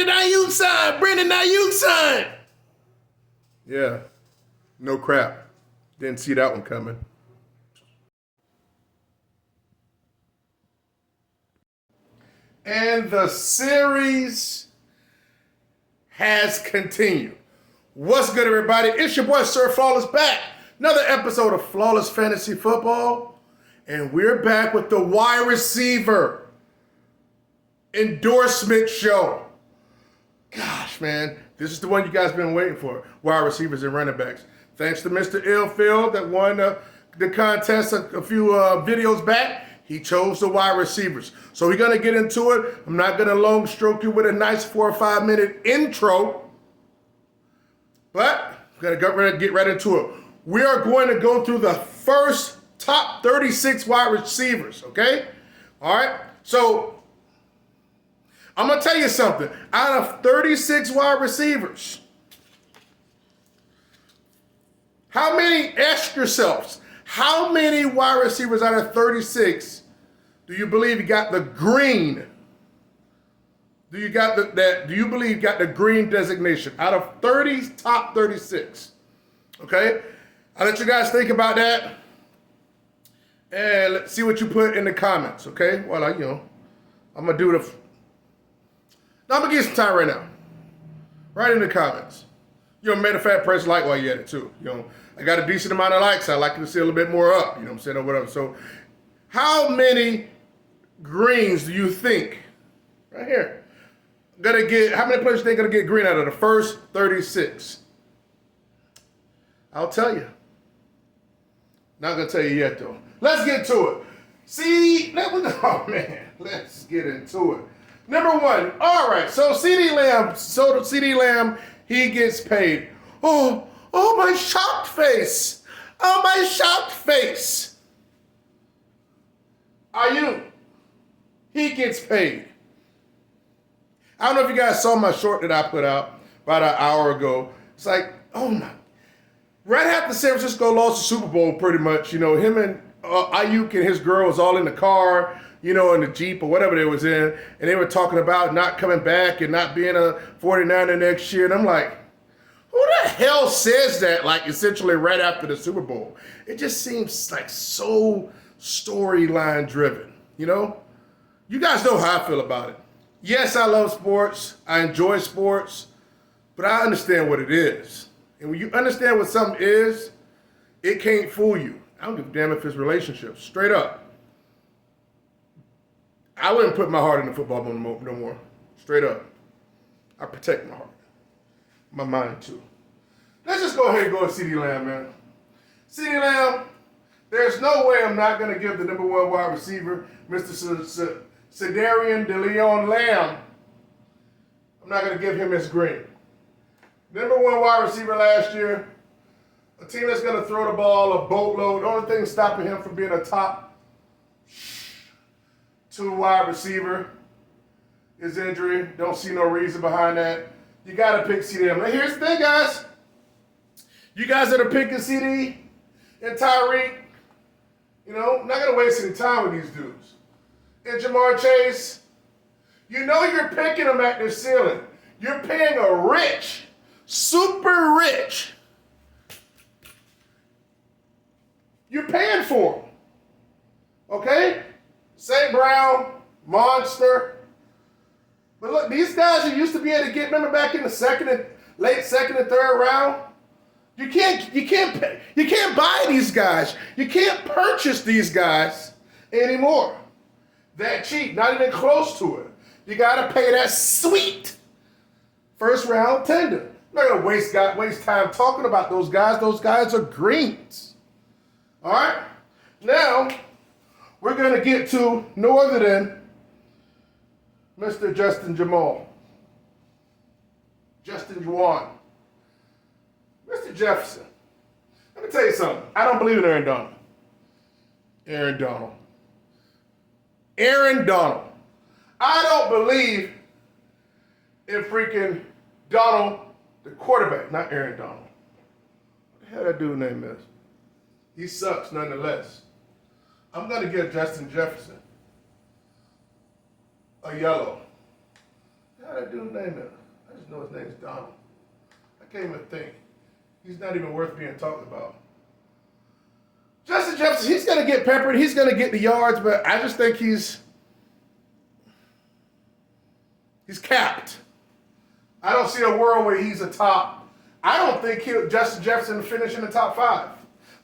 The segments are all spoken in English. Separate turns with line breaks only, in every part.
Brandon Ayuk sign. Brandon Ayuk sign. Yeah, no crap. Didn't see that one coming. And the series has continued. What's good, everybody? It's your boy, Sir Flawless, back. Another episode of Flawless Fantasy Football. And we're back with the wide receiver endorsement show. Gosh, man, this is the one you guys been waiting for. Wide receivers and running backs. Thanks to Mr. Illfield that won the contest a few videos back. He chose the wide receivers. So we're going to get into it. I'm not going to long stroke you with a nice 4 or 5 minute intro. But I'm going to get right into it. We are going to go through the first top 36 wide receivers, okay? All right? So I'm going to tell you something. Out of 36 wide receivers, how many, ask yourselves, how many wide receivers out of 36 do you believe got the green? Do you believe got the green designation out of top 36? Okay? I'll let you guys think about that. And let's see what you put in the comments, okay? Well, I'm going to do I'm going to give you some time right now. Right in the comments. Matter of fact, press like while you're at it too. I got a decent amount of likes. I'd like to see a little bit more up, you know what I'm saying, or whatever. So how many greens do you think, right here, how many players do you think are going to get green out of the first 36? I'll tell you. Not going to tell you yet, though. Let's get to it. Let's get into it. Number one, all right, so CeeDee Lamb, he gets paid. Oh, my shocked face. Oh, my shocked face. Ayuk, he gets paid. I don't know if you guys saw my short that I put out about an hour ago. It's like, oh my. Right after San Francisco lost the Super Bowl, pretty much, him and Ayuk and his girl was all in the car, in the Jeep or whatever they was in, and they were talking about not coming back and not being a 49er next year. And I'm like, who the hell says that, like, essentially right after the Super Bowl? It just seems like so storyline driven, You guys know how I feel about it. Yes, I love sports. I enjoy sports. But I understand what it is. And when you understand what something is, it can't fool you. I don't give a damn if it's relationships. Straight up. I wouldn't put my heart in the football no more. Straight up. I protect my heart. My mind, too. Let's just go ahead and go with CeeDee Lamb, man. CeeDee Lamb, there's no way I'm not going to give the number one wide receiver, Mr. Cedarian DeLeon Lamb, I'm not going to give him his green. Number one wide receiver last year, a team that's going to throw the ball a boatload. The only thing stopping him from being a top 2 wide receiver is injury. Don't see no reason behind that. You got to pick CeeDee. Now here's the thing, guys. You guys that are picking CeeDee and Tyreek, not going to waste any time with these dudes. And Jamar Chase, you're picking them at their ceiling. You're paying a rich, super rich. You're paying for them. Okay? St. Brown, monster. But look, these guys you used to be able to get, remember back in the late second and third round? You can't buy these guys. You can't purchase these guys anymore. That cheap, not even close to it. You gotta pay that sweet first round tender. I'm not gonna waste time talking about those guys. Those guys are greens. All right. Now we're gonna get to no other than Mr. Justin Juwan, Mr. Jefferson. Let me tell you something. I don't believe in Aaron Donald. I don't believe in freaking Donald, the quarterback, not Aaron Donald. What the hell that dude's name is? He sucks nonetheless. I'm going to give Justin Jefferson a yellow. How that dude's name is? I just know his name's Donald. I can't even think. He's not even worth being talked about. Justin Jefferson, he's going to get peppered. He's going to get the yards, but I just think he's capped. I don't see a world where he's a top. I don't think Justin Jefferson will finish in the top 5.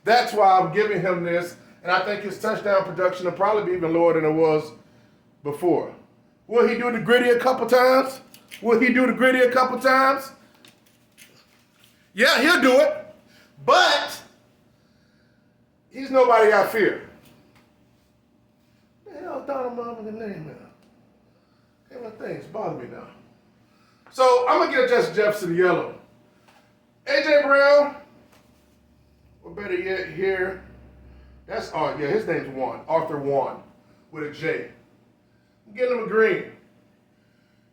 That's why I'm giving him this, and I think his touchdown production will probably be even lower than it was before. Will he do the gritty a couple times? Yeah, he'll do it. But he's nobody I fear. What the hell Donald Marvin's name now? Hey, my things bother me now. So I'm going to give Justin Jefferson the yellow. A.J. Brown, or better yet here, his name's Juan, Arthur Juan, with a J. I'm getting him a green.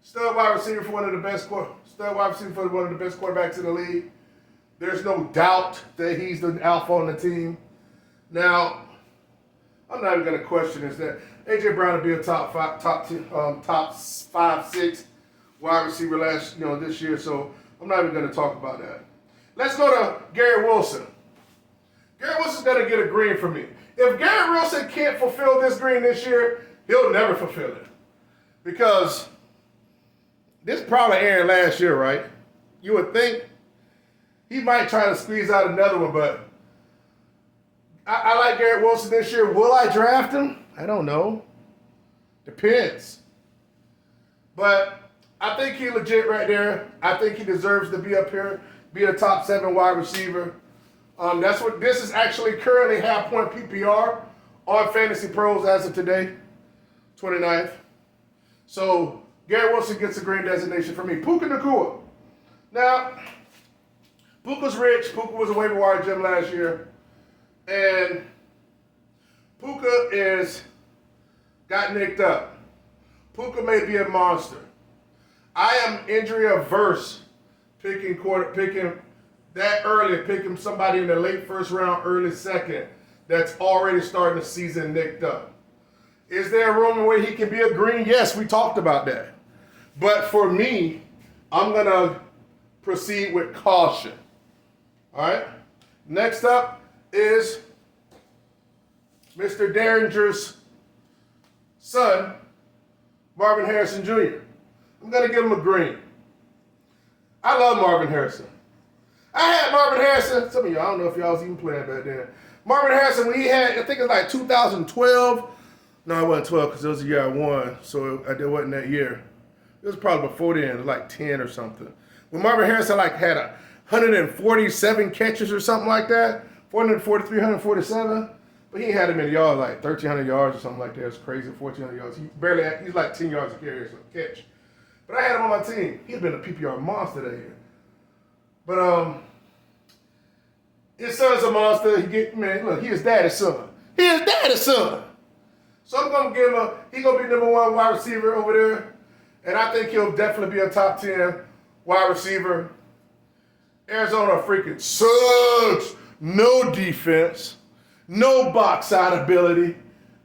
Stud wide receiver for one of the best quarterbacks in the league. There's no doubt that he's the alpha on the team. Now, I'm not even going to question this. A.J. Brown will be a top 5-6 wide receiver this year, so I'm not even going to talk about that. Let's go to Garrett Wilson. Garrett Wilson's going to get a green from me. If Garrett Wilson can't fulfill this green this year, he'll never fulfill it. Because this probably aired last year, right? You would think he might try to squeeze out another one, but I like Garrett Wilson this year. Will I draft him? I don't know. Depends. But I think he's legit right there. I think he deserves to be up here, be a top 7 wide receiver. This is actually currently half-point PPR on Fantasy Pros as of today, 29th. So Garrett Wilson gets a green designation for me. Puka Nacua. Now, Puka's rich. Puka was a waiver wire gem last year. And Puka got nicked up. Puka may be a monster. I am injury averse picking somebody in the late first round, early second that's already starting the season nicked up. Is there a room where he can be a green? Yes, we talked about that. But for me, I'm going to proceed with caution. All right? Next up is Mr. Derringer's son, Marvin Harrison Jr. I'm going to give him a green. I love Marvin Harrison. I had Marvin Harrison. Some of y'all, I don't know if y'all was even playing back then. Marvin Harrison, when he had, I think it was like 2012. No, it wasn't 12 because it was the year I won. So it wasn't that year. It was probably before then. It was like 10 or something. When Marvin Harrison had 147 catches or something like that. 443, 147. But he had him in the yard like 1,300 yards or something like that. It's crazy, 1,400 yards. He's like 10 yards a carry or some catch. But I had him on my team. He's been a PPR monster that year. But his son's a monster. He his daddy's son. He his daddy's son. So I'm gonna give him he's gonna be number 1 wide receiver over there. And I think he'll definitely be a top 10 wide receiver. Arizona freaking sucks. No defense. No box out ability.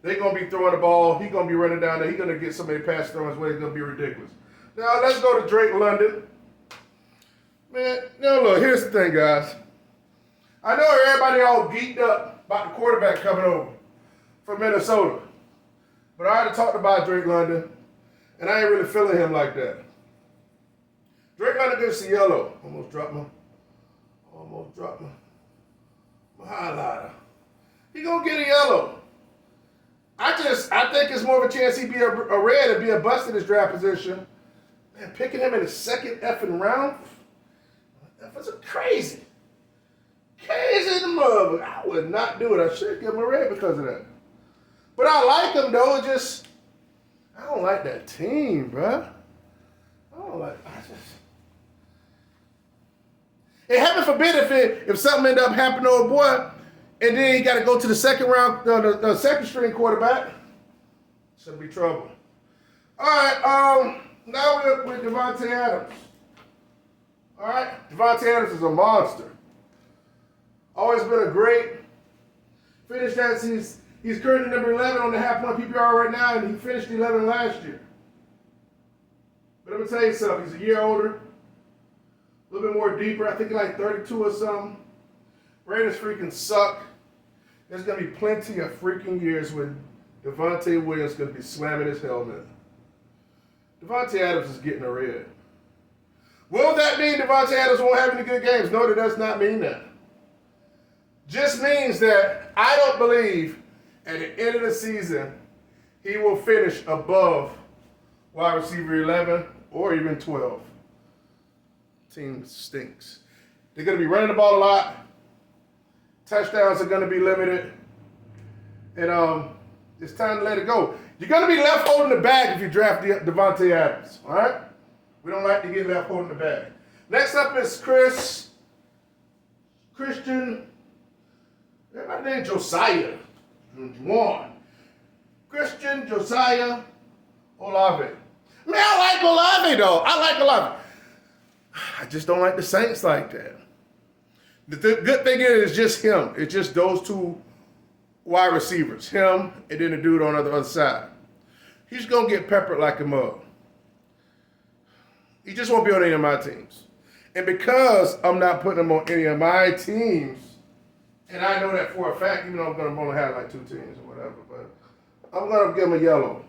They're going to be throwing the ball. He's going to be running down there. He's going to get so many passes thrown his way. It's going to be ridiculous. Now, let's go to Drake London. Man, now look, here's the thing, guys. I know everybody all geeked up about the quarterback coming over from Minnesota. But I already talked about Drake London, and I ain't really feeling him like that. Drake London gets the yellow. Almost dropped my highlighter. He gonna get a yellow. I think it's more of a chance he'd be a red and be a bust in his draft position. Man, picking him in the second effing round, that's crazy. Crazy the mother. I would not do it. I should give him a red because of that. But I like him though. I don't like that team, bruh. And heaven forbid if something ended up happening to a boy, and then he got to go to the second round, the second string quarterback, it's gonna be trouble. All right, now we're with Devontae Adams. All right, Devontae Adams is a monster. Always been a great. Finished as he's currently number 11 on the half-point PPR right now, and he finished 11 last year. But let me tell you something. He's a year older, a little bit more deeper. I think he's like 32 or something. Raiders freaking suck. There's going to be plenty of freaking years when Devontae Williams is going to be slamming his helmet. Devontae Adams is getting a red. Will that mean Devontae Adams won't have any good games? No, that does not mean that. Just means that I don't believe at the end of the season he will finish above wide receiver 11 or even 12. Team stinks. They're going to be running the ball a lot. Touchdowns are going to be limited. And it's time to let it go. You're going to be left holding the bag if you draft Devontae Adams. All right? We don't like to get left holding the bag. Next up is Christian. My name Josiah. Juwan. Christian Josiah Olave. Man, I like Olave, though. I like Olave. I just don't like the Saints like that. The good thing is just him. It's just those two wide receivers. Him and then the dude on the other side. He's going to get peppered like a mug. He just won't be on any of my teams. And because I'm not putting him on any of my teams, and I know that for a fact, even though I'm going to only have like 2 teams or whatever, but I'm going to give him a yellow.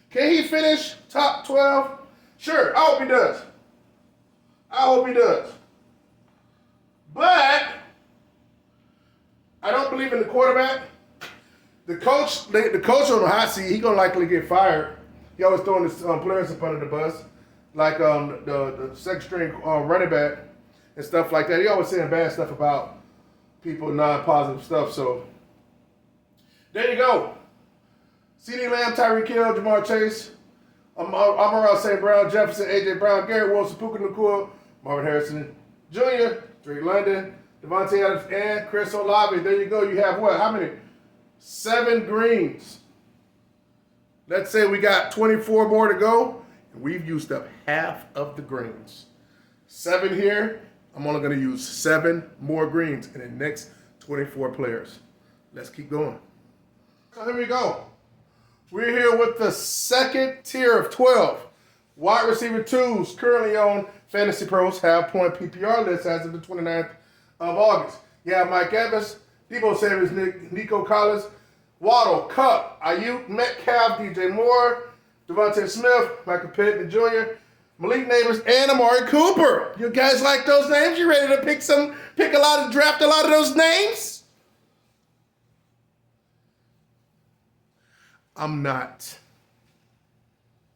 Can he finish top 12? Sure, I hope he does. I hope he does. But I don't believe in the quarterback. The coach on the hot seat, he's going to likely get fired. He always throwing his players up under the bus, like the second string running back and stuff like that. He always saying bad stuff about people, non-positive stuff. So there you go. CeeDee Lamb, Tyreek Hill, Jamar Chase, Amon-Ra St. Brown, Jefferson, A.J. Brown, Garrett Wilson, Puka Nacua, Marvin Harrison Jr., Drake London, Devontae Adams, and Chris Olave. There you go. You have what? How many? 7 greens. Let's say we got 24 more to go, and we've used up half of the greens. 7 here. I'm only going to use 7 more greens in the next 24 players. Let's keep going. So here we go. We're here with the second tier of 12. Wide receiver 2s currently on Fantasy Pros have point PPR list as of the 29th of August. You have Mike Evans, Deebo Samuels, Nico Collins, Waddle, Kupp, Ayuk, Metcalf, DJ Moore, Devontae Smith, Michael Pittman Jr., Malik Neighbors, and Amari Cooper. You guys like those names? You ready to draft a lot of those names? I'm not.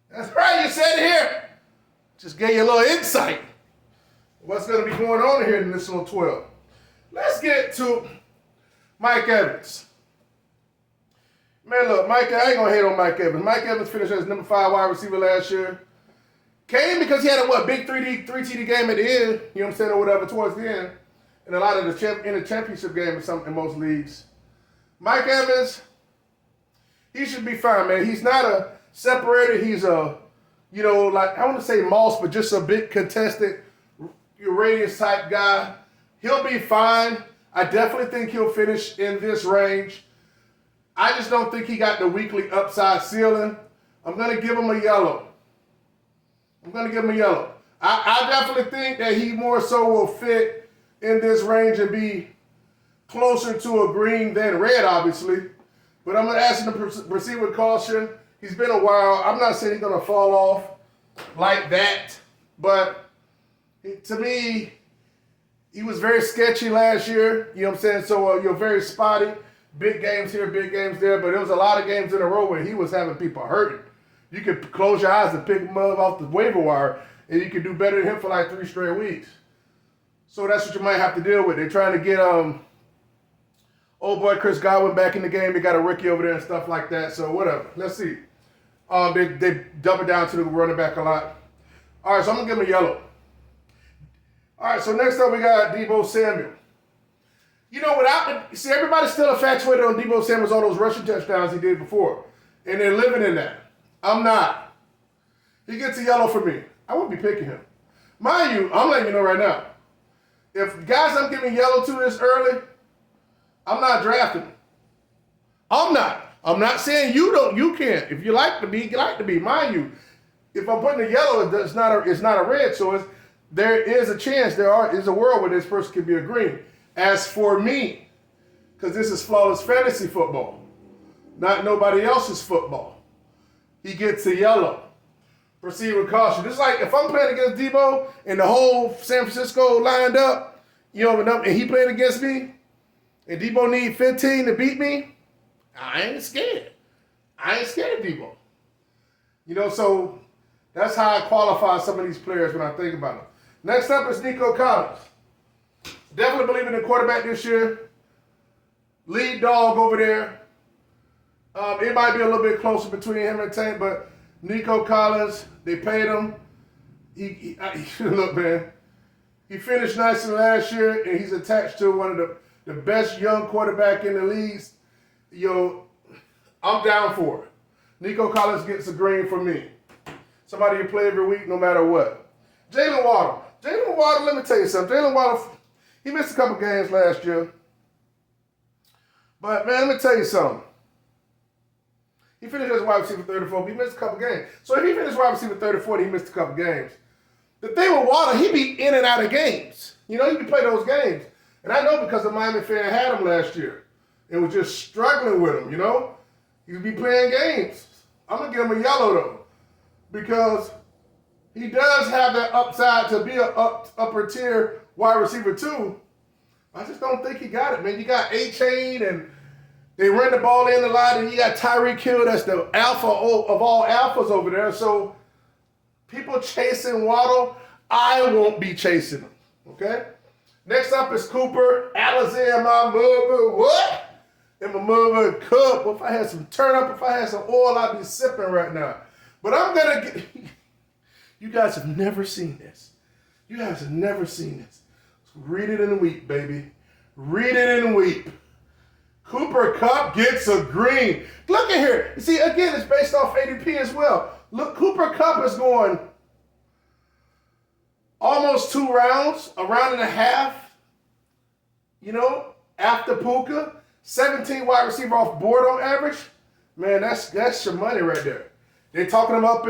That's right, you said it here. Just gave you a little insight. What's going to be going on here in this little 12. Let's get to Mike Evans. Man, look, I ain't going to hate on Mike Evans. Mike Evans finished as number 5 wide receiver last year. Came because he had a big 3 TD game at the end, you know what I'm saying, or whatever, towards the end. And a lot of in the championship game in most leagues. Mike Evans, he should be fine, man. He's not a separator. He's a, like, I want to say Moss, but just a big contested radius type guy. He'll be fine. I definitely think he'll finish in this range. I just don't think he got the weekly upside ceiling. I'm going to give him a yellow. I definitely think that he more so will fit in this range and be closer to a green than red, obviously. But I'm going to ask him to proceed with caution. He's been a while. I'm not saying he's going to fall off like that. But to me, he was very sketchy last year. You know what I'm saying? So you're very spotty. Big games here, big games there. But there was a lot of games in a row where he was having people hurting. You could close your eyes and pick him up off the waiver wire, and you could do better than him for like 3 straight weeks. So that's what you might have to deal with. They're trying to get old boy Chris Godwin back in the game. They got a rookie over there and stuff like that. So whatever. Let's see. They dump it down to the running back a lot. All right, so I'm going to give him a yellow. All right, so next up we got Deebo Samuel. Everybody's still infatuated on Deebo Samuel's all those rushing touchdowns he did before. And they're living in that. I'm not. He gets a yellow for me. I wouldn't be picking him. Mind you, I'm letting you know right now. If guys I'm giving yellow to this early, I'm not drafting them. I'm not saying you can't. If you like to be, you like to be. Mind you, if I'm putting a yellow, it's not a red choice. There is a chance, is a world where this person could be a green. As for me, because this is flawless fantasy football, not nobody else's football, he gets a yellow. Proceed with caution. It's like if I'm playing against Debo and the whole San Francisco lined up, and he playing against me, and Debo need 15 to beat me, I ain't scared. I ain't scared of Debo. So that's how I qualify some of these players when I think about them. Next up is Nico Collins. Definitely believing in quarterback this year. Lead dog over there. It might be a little bit closer between him and Tank, but Nico Collins, they paid him. Look, man, he finished nice in last year, and he's attached to one of the best young quarterback in the leagues. I'm down for it. Nico Collins gets a green for me. Somebody you play every week, no matter what. Jalen Waddle. Let me tell you something. Jalen Waddle, he missed a couple games last year. But, man, let me tell you something. He finished as wide receiver 34, but he missed a couple games. So if he finished wide receiver 34, he missed a couple games. The thing with Waddle, he be in and out of games. He be play those games. And I know because the Miami fan had him last year and was just struggling with him, He would be playing games. I'm going to give him a yellow, though, because he does have that upside to be an upper tier wide receiver, too. I just don't think he got it, man. You got A-Chain, and they run the ball in a lot, and you got Tyreek Hill, that's the alpha of all alphas over there. So people chasing Waddle, I won't be chasing him, okay? Next up is Cooper. Alizé, my mother, what? And my mother cup. If I had some turnip, if I had some oil, I'd be sipping right now. But I'm going to get... You guys have never seen this. Read it and weep, baby. Read it and weep. Cooper Kupp gets a green. Look at here. See, again, it's based off ADP as well. Look, Cooper Kupp is going almost 2 rounds, a round and a half, after Puka. 17 wide receiver off board on average. Man, that's your money right there. They're talking him up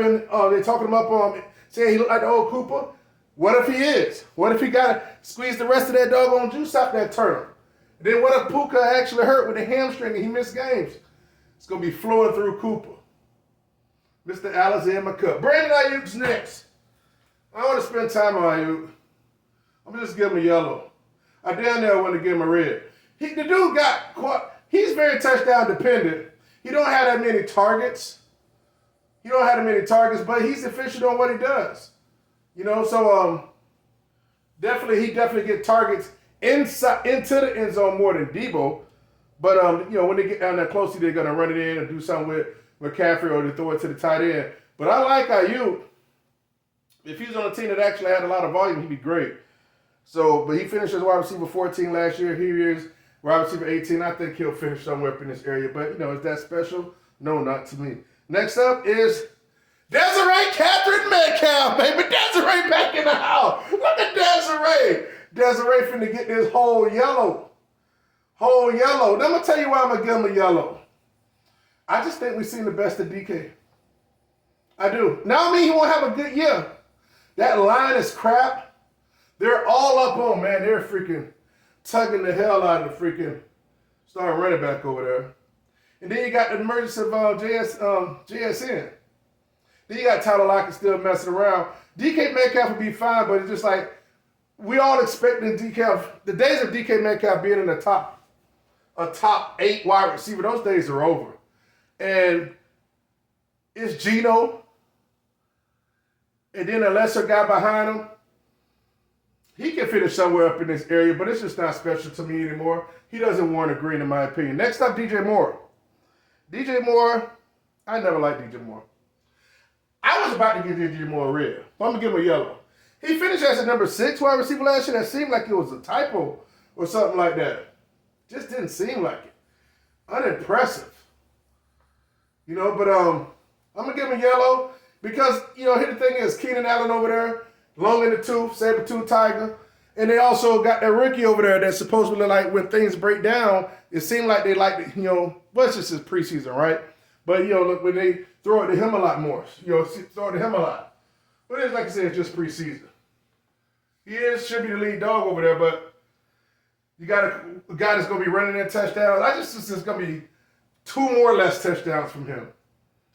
saying he look like the old Cooper. What if he is? What if he got to squeeze the rest of that doggone juice out that turnip? Then what if Puka actually hurt with a hamstring and he missed games? It's going to be flowing through Cooper. Mr. Alizé in my cup. Brandon Ayuk's next. I don't want to spend time on Ayuk. I'm going to just give him a yellow. I damn near want to give him a red. The dude he's very touchdown dependent. He don't have that many targets. But he's efficient on what he does. So he definitely get targets into the end zone more than Debo. But when they get down there closely, they're gonna run it in and do something with McCaffrey or they throw it to the tight end. But I like Ayuk. If he was on a team that actually had a lot of volume, he'd be great. So, but he finished as wide receiver 14 last year. Here he is, wide receiver 18. I think he'll finish somewhere up in this area. But is that special? No, not to me. Next up is Desiree Catherine Metcalf, baby. Desiree back in the house. Look at Desiree. Desiree finna get this whole yellow. Now, I'm going to tell you why I'm going to give him a yellow. I just think we've seen the best of DK. I do. Now, he won't have a good year. That line is crap. They're all up on, man. They're freaking tugging the hell out of the freaking starting running back over there. And then you got the emergence of JSN. Then you got Tyler Lockett still messing around. DK Metcalf would be fine, but it's just like we all expecting the days of DK Metcalf being in a top 8 wide receiver, those days are over. And it's Geno, and then a lesser guy behind him. He can finish somewhere up in this area, but it's just not special to me anymore. He doesn't warrant a green, in my opinion. Next up, DJ Moore. DJ Moore, I never liked DJ Moore. I was about to give DJ Moore a red. I'm going to give him a yellow. He finished as a number 6 wide receiver last year. That seemed like it was a typo or something like that. Just didn't seem like it. Unimpressive. But I'm going to give him a yellow because, here the thing is, Keenan Allen over there, long in the tooth, saber-tooth tiger. And they also got that rookie over there that's supposedly like when things break down, it seemed like they like, well, it's just his preseason, right? But, look, when they throw it to him a lot more. Throw it to him a lot. But it's like I said, it's just preseason. He should be the lead dog over there, but you got a guy that's going to be running in touchdowns. I just think there's going to be 2 more less touchdowns from him.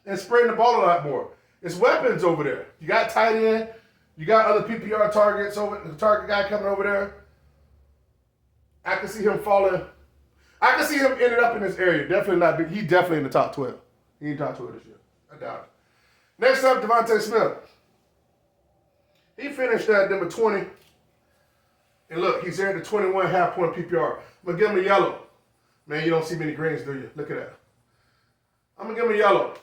And spreading the ball a lot more. It's weapons over there. You got tight end. You got other PPR targets over the target guy coming over there. I can see him falling. I can see him ended up in this area. Definitely not big. He's definitely in the top 12. He in the top 12 this year. I doubt it. Next up, Devontae Smith. He finished at number 20. And look, he's there at the 21 half-point PPR. I'm going to give him a yellow. Man, you don't see many greens, do you? Look at that. I'm going to give him a yellow.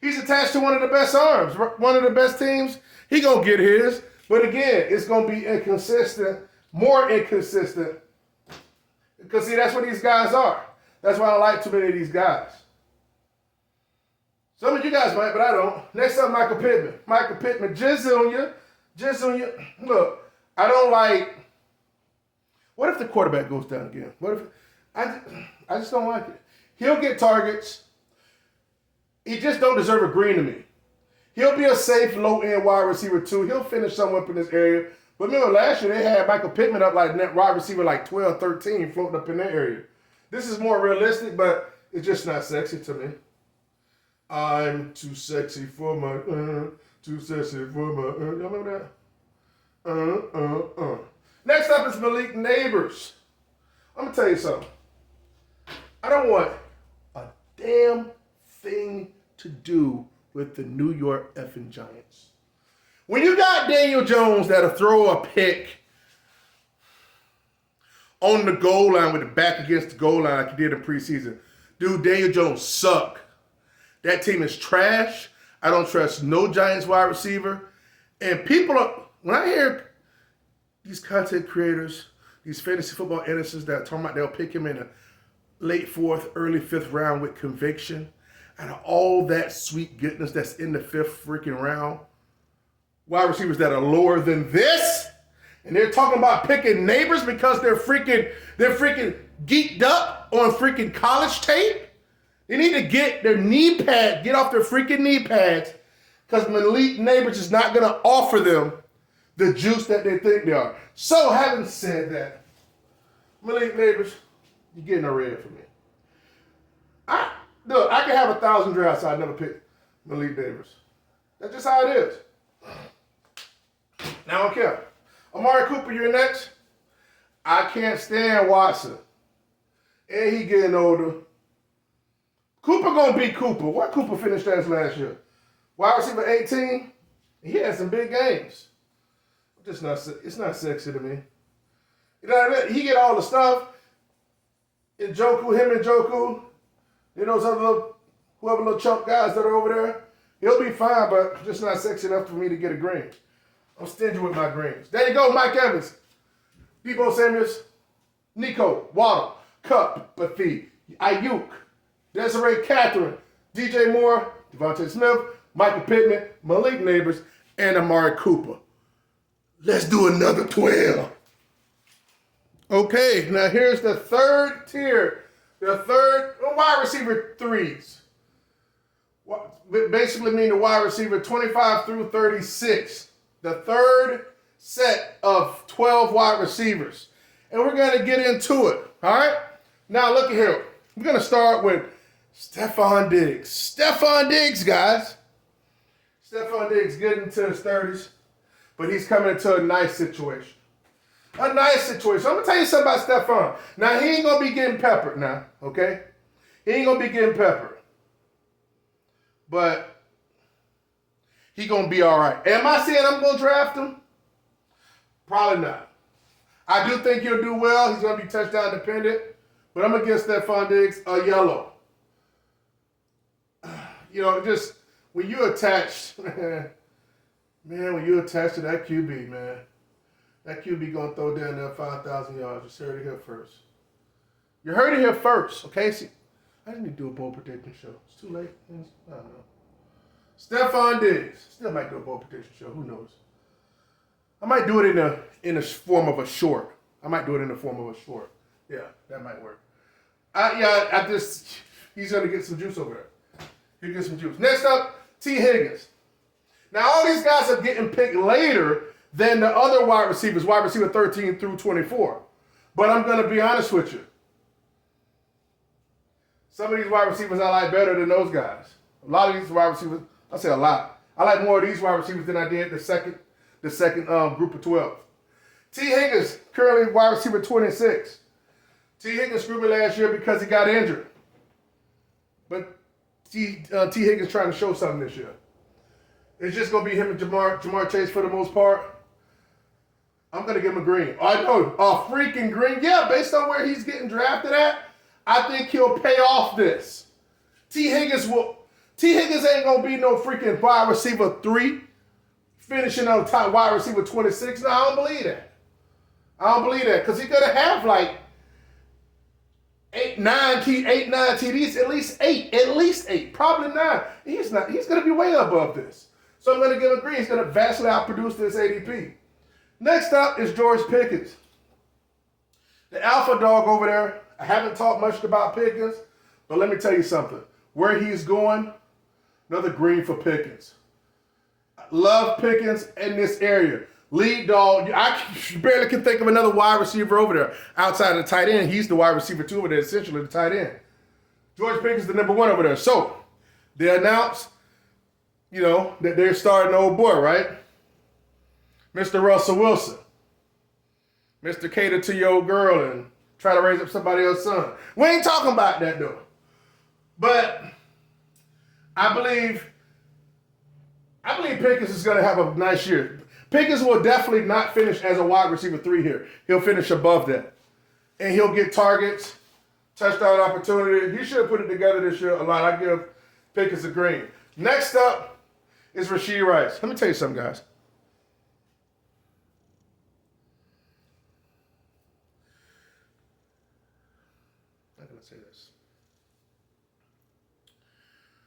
He's attached to one of the best arms, one of the best teams. He going to get his. But again, it's going to be inconsistent, more inconsistent. Because, see, that's what these guys are. That's why I don't like too many of these guys. Some of you guys might, but I don't. Next up, Michael Pittman. Michael Pittman, just on you. Look, I don't like, what if the quarterback goes down again? What if, I just don't like it. He'll get targets. He just don't deserve a green to me. He'll be a safe, low-end wide receiver, too. He'll finish somewhere up in this area. But remember, last year they had Michael Pittman up like net wide receiver like 12, 13, floating up in that area. This is more realistic, but it's just not sexy to me. I'm too sexy for my, too sexy for my, y'all remember that? Next up is Malik Neighbors. I'm going to tell you something. I don't want a damn thing to do with the New York effing Giants. When you got Daniel Jones that'll throw a pick on the goal line with the back against the goal line like he did in preseason, dude, Daniel Jones suck. That team is trash. I don't trust no Giants wide receiver. And when I hear these content creators, these fantasy football editors that are talking about they'll pick him in a late 4th, early 5th round with conviction, out of all that sweet goodness that's in the 5th freaking round, wide receivers that are lower than this, and they're talking about picking Neighbors because they're freaking geeked up on freaking college tape. They need to get their get off their freaking knee pads, because Malik Neighbors is not going to offer them the juice that they think they are. So, having said that, Malik Neighbors, you're getting a red from me. I can have 1,000 drafts. I never pick Malik Neighbors. That's just how it is. Now, I don't care. Amari Cooper, you're next. I can't stand Watson. And he getting older. Cooper gonna be Cooper. What Cooper finished as last year? Wide receiver 18. He had some big games. It's not sexy to me. You know what I mean? He get all the stuff. Him and Njoku, those other whoever little chunk guys that are over there. He'll be fine, but just not sexy enough for me to get a green. I'm stingy with my greens. There you go, Mike Evans, Debo Samuels, Nico, Waddle, Cup, Bathi, Ayuk, Desiree Catherine, DJ Moore, Devontae Smith, Michael Pittman, Malik Neighbors, and Amari Cooper. Let's do another 12. Okay, now here's the third tier. The third wide receiver 3s. Basically mean the wide receiver 25 through 36. The third set of 12 wide receivers. And we're going to get into it. All right? Now, look at here. We're going to start with Stephon Diggs. Stephon Diggs, guys. Stephon Diggs getting into his 30s, but he's coming into a nice situation. A nice situation. I'm going to tell you something about Stephon. Now, he ain't going to be getting peppered now, okay? He ain't going to be getting peppered. But he going to be all right. Am I saying I'm going to draft him? Probably not. I do think he'll do well. He's going to be touchdown dependent. But I'm going to give Stephon Diggs a yellow. Just when you attach, when you attach to that QB, man, that QB going to throw down there 5,000 yards. You heard it here first. You heard it here first, okay? See, I didn't need to do a bold prediction show. It's too late. I don't know. Stephon Diggs. Still might do a bold prediction show. Who knows? I might do it in a form of a short. Yeah, that might work. He's going to get some juice over there. He'll get some juice. Next up, T. Higgins. Now, all these guys are getting picked later than the other wide receivers, wide receiver 13 through 24. But I'm going to be honest with you. Some of these wide receivers I like better than those guys. A lot of these wide receivers, I say a lot. I like more of these wide receivers than I did the second group of 12. T. Higgins, currently wide receiver 26. T. Higgins screwed me last year because he got injured. But T. Higgins trying to show something this year. It's just going to be him and Jamar Chase for the most part. I'm going to give him a green. I know, a freaking green. Yeah, based on where he's getting drafted at, I think he'll pay off this. T. Higgins ain't going to be no freaking wide receiver 3, finishing on the top wide receiver 26. No, I don't believe that. I don't believe that because he's going to have like 8, 9 TDs, at least 8, probably 9. He's going to be way above this. So I'm going to give him a green. He's going to vastly outproduce this ADP. Next up is George Pickens. The alpha dog over there. I haven't talked much about Pickens, but let me tell you something. Where he's going, another green for Pickens. I love Pickens in this area. Lead dog. I barely can think of another wide receiver over there outside of the tight end. He's the wide receiver too over there, essentially the tight end. George Pickens is the number 1 over there. So they announced, that they're starting old boy, right? Mr. Russell Wilson. Mr. Cater to your girl and try to raise up somebody else's son. We ain't talking about that though. But I believe Pickens is going to have a nice year. Pickens will definitely not finish as a wide receiver 3 here. He'll finish above that. And he'll get targets, touchdown opportunity. He should have put it together this year a lot. I give Pickens a green. Next up is Rashee Rice. Let me tell you something, guys. I'm going to say this.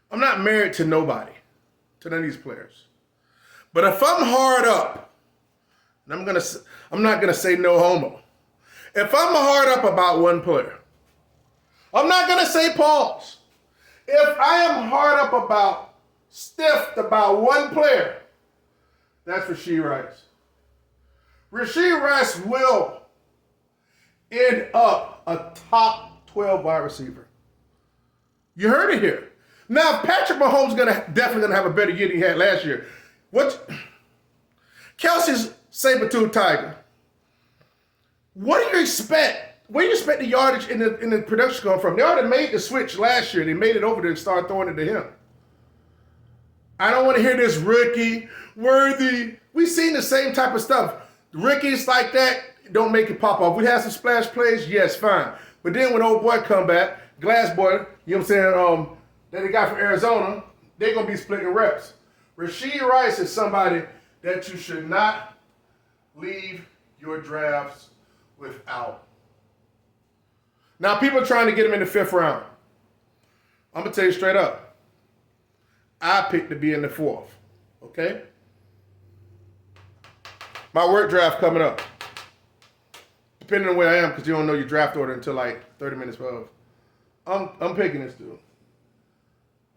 I'm not married to nobody, to none of these players. But if I'm hard up, and I'm not gonna say no homo. If I'm hard up about one player, I'm not gonna say pause. If I am hard up stiffed about one player, that's Rashee Rice. Rashee Rice will end up a top 12 wide receiver. You heard it here. Now, Patrick Mahomes definitely gonna have a better year than he had last year. Kelsey's saber-tooth tiger. What do you expect? Where do you expect the yardage in the production come from? They already made the switch last year. They made it over there and started throwing it to him. I don't want to hear this rookie, worthy. We've seen the same type of stuff. Rookies like that don't make it pop off. We have some splash plays, yes, fine. But then when old boy come back, Glass boy, you know what I'm saying, that they got from Arizona, they're going to be splitting reps. Rashee Rice is somebody that you should not leave your drafts without. Now, people are trying to get him in the 5th round. I'm going to tell you straight up. I picked to be in the 4th, okay? My work draft coming up. Depending on where I am, because you don't know your draft order until like 30 minutes above. I'm picking this dude.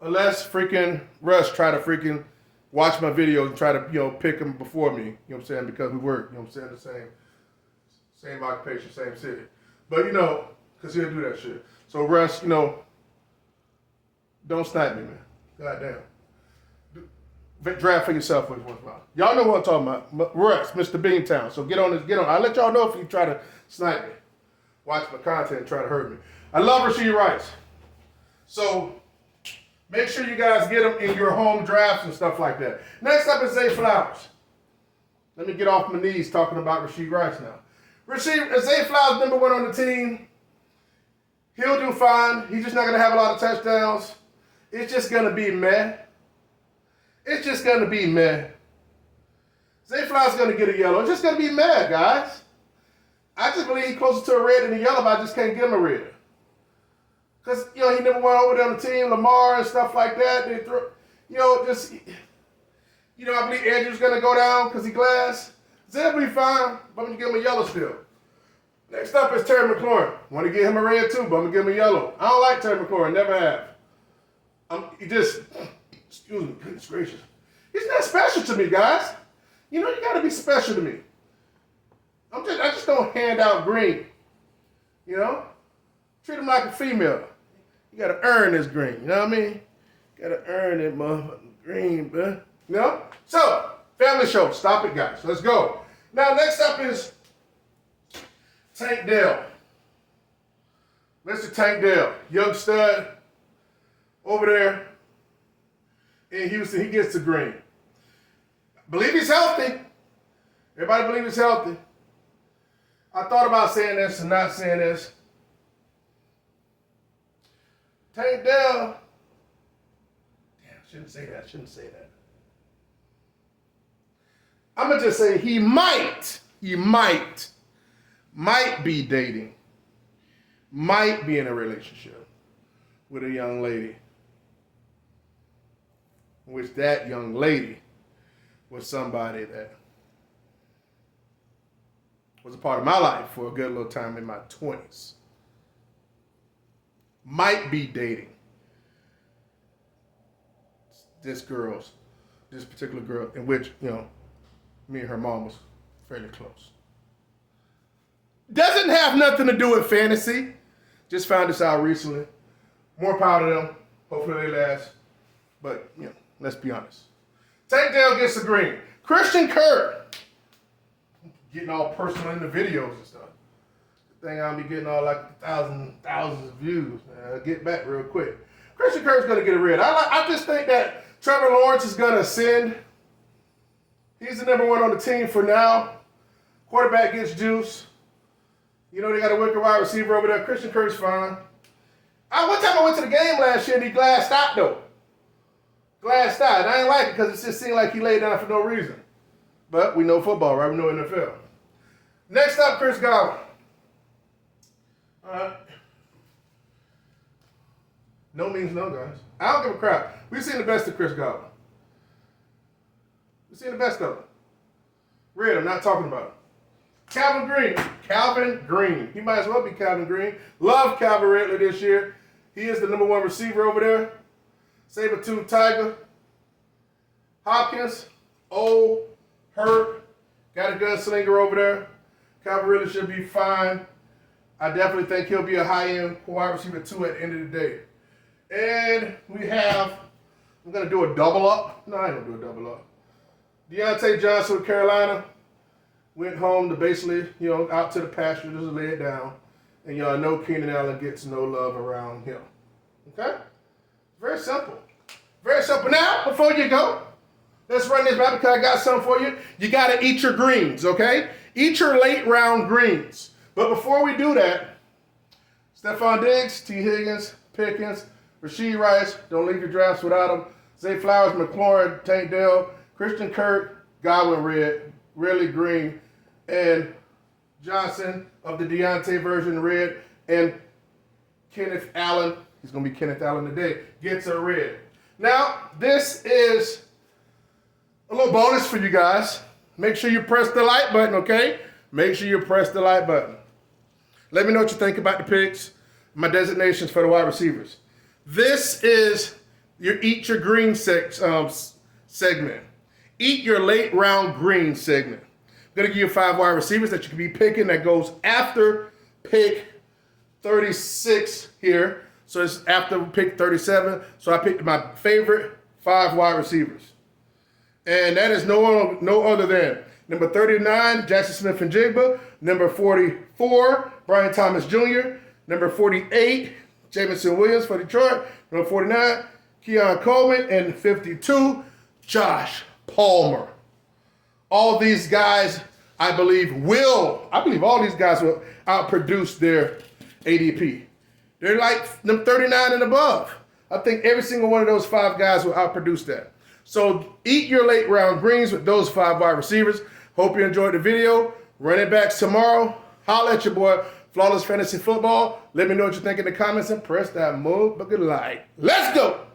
Unless freaking Russ try to freaking watch my videos and try to, pick him before me. You know what I'm saying? Because we work, you know what I'm saying? The same occupation, same city. But, because he'll do that shit. So, Russ, don't snipe me, man. Goddamn. Draft for yourself once in a while. Y'all know what I'm talking about. Russ, Mr. Beantown. So get on. I'll let y'all know if you try to snipe me. Watch my content and try to hurt me. I love Rashee Rice. So make sure you guys get him in your home drafts and stuff like that. Next up is Zay Flowers. Let me get off my knees talking about Rashee Rice now. Zay Flowers, number 1 on the team. He'll do fine. He's just not going to have a lot of touchdowns. It's just going to be meh. It's just going to be meh. Zay Flowers going to get a yellow. It's just going to be meh, guys. I just believe he's closer to a red than a yellow, but I just can't give him a red. Because, he never went over there on the team, Lamar and stuff like that. They throw, I believe Andrew's going to go down because he glass. Zay will be fine, but I'm going to give him a yellow still. Next up is Terry McLaurin. Want to give him a red too, but I'm going to give him a yellow. I don't like Terry McLaurin, never have. Excuse me, goodness gracious. He's not special to me, guys. You know, you gotta be special to me. I just don't hand out green. You know? Treat him like a female. You gotta earn this green, you know what I mean? You gotta earn it, motherfucking green, bruh. You know? So, family show. Stop it, guys. Let's go. Now, next up is Tank Dell. Mr. Tank Dell, young stud over there in Houston. He gets the green. Believe he's healthy. Everybody believe he's healthy. I thought about saying this and not saying this. Tank Dell. Damn, shouldn't say that. I'm going to just say he might be dating, might be in a relationship with a young lady, which that young lady was somebody that was a part of my life for a good little time in my 20s. Might be dating this particular girl, in which, you know, me and her mom was fairly close. Doesn't have nothing to do with fantasy. Just found this out recently. More power to them. Hopefully they last. But, you know, let's be honest. Tank Dell gets the green. Christian Kirk. Getting all personal in the videos and stuff. The thing I'll be getting all like thousands of views. I'll get back real quick. Christian Kirk's going to get a red. I just think that Trevor Lawrence is going to ascend. He's the number one on the team for now. Quarterback gets juice. You know, they got a wicked wide receiver over there. Christian Kirk's fine. One time I went to the game last year and he glassed out, though. Glassed out. And I didn't like it because it just seemed like he laid down for no reason. But we know football, right? We know NFL. Next up, Chris Godwin. No means no, guys. I don't give a crap. We've seen the best of Chris Godwin. We've seen the best of him. Red, I'm not talking about him. Calvin Green. He might as well be Calvin Green. Love Calvin Ridley this year. He is the number one receiver over there. Saber-tooth Tiger. Hopkins. Hurt. Got a gunslinger over there. Calvin Ridley should be fine. I definitely think he'll be a high-end wide receiver 2 at the end of the day. And I'm going to do a double up. No, I ain't going to do a double up. Deontay Johnson with Carolina. Went home to basically, you know, out to the pasture, just lay it down. And y'all know Keenan Allen gets no love around him. Okay? Very simple. Very simple. Now, before you go, let's run this back because I got something for you. You got to eat your greens, okay? Eat your late round greens. But before we do that, Stephon Diggs, T. Higgins, Pickens, Rashee Rice, don't leave your drafts without them. Zay Flowers, McLaurin, Tank Dell, Christian Kirk, Godwin red, Ridley green, and Johnson of the Deontay version red, and Kenneth Allen, he's going to be Kenneth Allen today, gets a red. Now, this is a little bonus for you guys. Make sure you press the like button, okay? Make sure you press the like button. Let me know what you think about the picks, my designations for the wide receivers. This is your Eat Your Green segment. Eat your late round green segment. I'm going to give you 5 wide receivers that you can be picking that goes after pick 36 here. So it's after pick 37. So I picked my favorite 5 wide receivers. And that is no other than number 39, Jackson Smith-Njigba. Number 44, Brian Thomas Jr. Number 48, Jameson Williams for Detroit. Number 49, Keon Coleman. And 52, Josh Palmer. All these guys, I believe all these guys will outproduce their ADP. They're like number 39 and above. I think every single one of those 5 guys will outproduce that. So eat your late round greens with those 5 wide receivers. Hope you enjoyed the video. Running backs tomorrow. Holla at your boy, Flawless Fantasy Football. Let me know what you think in the comments and press that motherfucking like. Let's go!